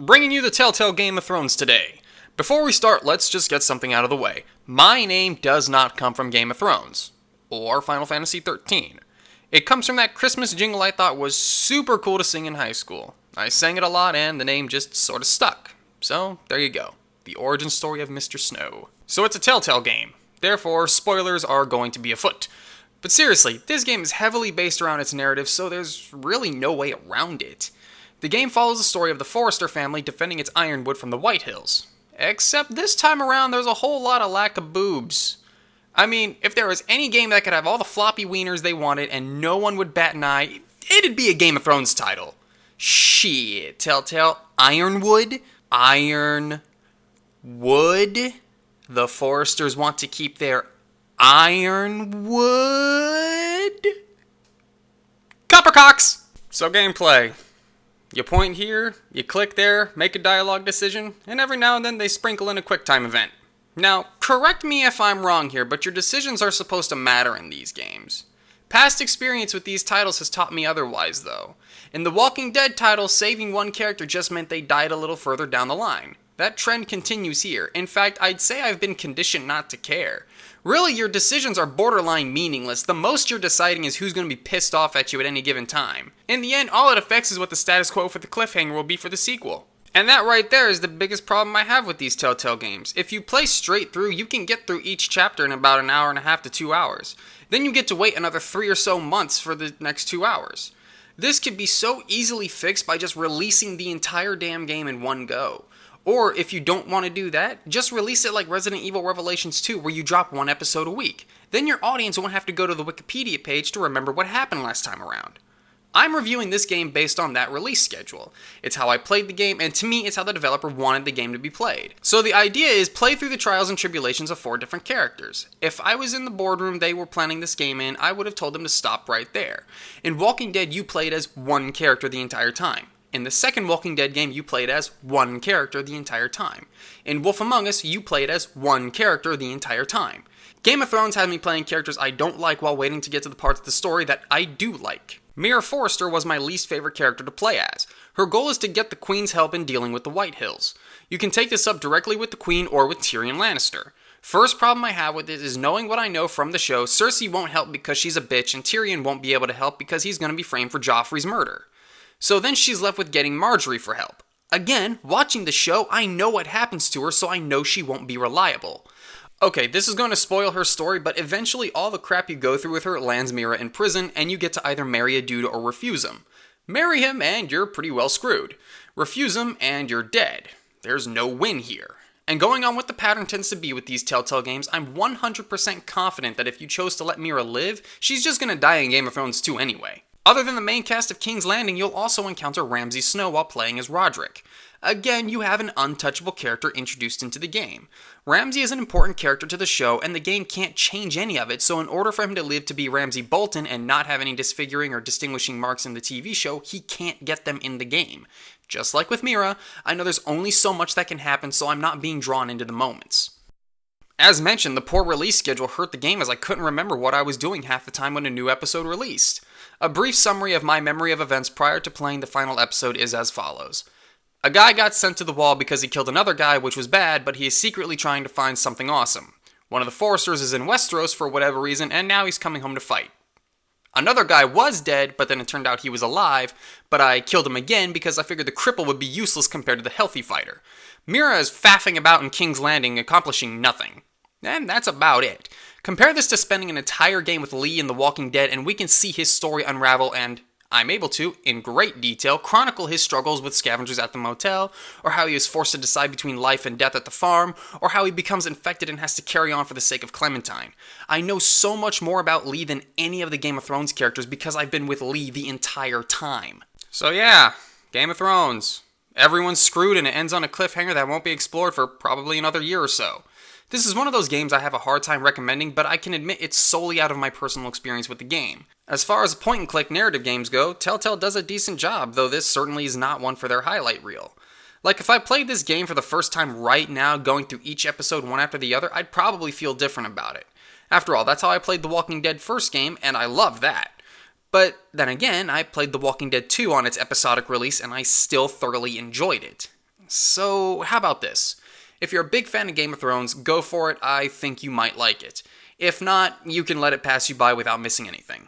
bringing you the Telltale Game of Thrones today. Before we start, let's just get something out of the way. My name does not come from Game of Thrones, or Final Fantasy XIII. It comes from that Christmas jingle I thought was super cool to sing in high school. I sang it a lot and the name just sort of stuck. So, there you go. The origin story of Mr. Snow. So it's a Telltale game. Therefore, spoilers are going to be afoot. But seriously, this game is heavily based around its narrative, so there's really no way around it. The game follows the story of the Forrester family defending its ironwood from the White Hills. Except this time around, there's a whole lot of lack of boobs. I mean, if there was any game that could have all the floppy wieners they wanted and no one would bat an eye, it'd be a Game of Thrones title. Shit, Telltale. Ironwood? Ironwood? The Forresters want to keep their ironwood? Coppercocks! So gameplay. You point here, you click there, make a dialogue decision, and every now and then they sprinkle in a QuickTime event. Now, correct me if I'm wrong here, but your decisions are supposed to matter in these games. Past experience with these titles has taught me otherwise, though. In the Walking Dead title, saving one character just meant they died a little further down the line. That trend continues here. In fact, I'd say I've been conditioned not to care. Really, your decisions are borderline meaningless. The most you're deciding is who's going to be pissed off at you at any given time. In the end, all it affects is what the status quo for the cliffhanger will be for the sequel. And that right there is the biggest problem I have with these Telltale games. If you play straight through, you can get through each chapter in about an hour and a half to 2 hours. Then you get to wait another 3 or so months for the next 2 hours. This could be so easily fixed by just releasing the entire damn game in one go. Or, if you don't want to do that, just release it like Resident Evil Revelations 2, where you drop one episode a week. Then your audience won't have to go to the Wikipedia page to remember what happened last time around. I'm reviewing this game based on that release schedule. It's how I played the game, and to me, it's how the developer wanted the game to be played. So the idea is play through the trials and tribulations of 4 different characters. If I was in the boardroom they were planning this game in, I would have told them to stop right there. In Walking Dead, you played as one character the entire time. In the second Walking Dead game, you played as one character the entire time. In Wolf Among Us, you played as one character the entire time. Game of Thrones had me playing characters I don't like while waiting to get to the parts of the story that I do like. Mira Forrester was my least favorite character to play as. Her goal is to get the Queen's help in dealing with the White Hills. You can take this up directly with the Queen or with Tyrion Lannister. First problem I have with it is knowing what I know from the show, Cersei won't help because she's a bitch and Tyrion won't be able to help because he's going to be framed for Joffrey's murder. So then she's left with getting Marjorie for help. Again, watching the show, I know what happens to her, so I know she won't be reliable. Okay, this is going to spoil her story, but eventually all the crap you go through with her lands Mira in prison, and you get to either marry a dude or refuse him. Marry him, and you're pretty well screwed. Refuse him, and you're dead. There's no win here. And going on what the pattern tends to be with these Telltale games, I'm 100% confident that if you chose to let Mira live, she's just going to die in Game of Thrones 2 anyway. Other than the main cast of King's Landing, you'll also encounter Ramsay Snow while playing as Roderick. Again, you have an untouchable character introduced into the game. Ramsay is an important character to the show, and the game can't change any of it, so in order for him to live to be Ramsay Bolton and not have any disfiguring or distinguishing marks in the TV show, he can't get them in the game. Just like with Mira, I know there's only so much that can happen, so I'm not being drawn into the moments. As mentioned, the poor release schedule hurt the game as I couldn't remember what I was doing half the time when a new episode released. A brief summary of my memory of events prior to playing the final episode is as follows. A guy got sent to the wall because he killed another guy, which was bad, but he is secretly trying to find something awesome. One of the Forresters is in Westeros for whatever reason, and now he's coming home to fight. Another guy was dead, but then it turned out he was alive, but I killed him again because I figured the cripple would be useless compared to the healthy fighter. Mira is faffing about in King's Landing, accomplishing nothing. And that's about it. Compare this to spending an entire game with Lee in The Walking Dead, and we can see his story unravel and, I'm able to, in great detail, chronicle his struggles with scavengers at the motel, or how he is forced to decide between life and death at the farm, or how he becomes infected and has to carry on for the sake of Clementine. I know so much more about Lee than any of the Game of Thrones characters because I've been with Lee the entire time. So yeah, Game of Thrones. Everyone's screwed and it ends on a cliffhanger that won't be explored for probably another year or so. This is one of those games I have a hard time recommending, but I can admit it's solely out of my personal experience with the game. As far as point-and-click narrative games go, Telltale does a decent job, though this certainly is not one for their highlight reel. Like, if I played this game for the first time right now, going through each episode one after the other, I'd probably feel different about it. After all, that's how I played The Walking Dead first game, and I loved that. But then again, I played The Walking Dead 2 on its episodic release, and I still thoroughly enjoyed it. So, how about this? If you're a big fan of Game of Thrones, go for it. I think you might like it. If not, you can let it pass you by without missing anything.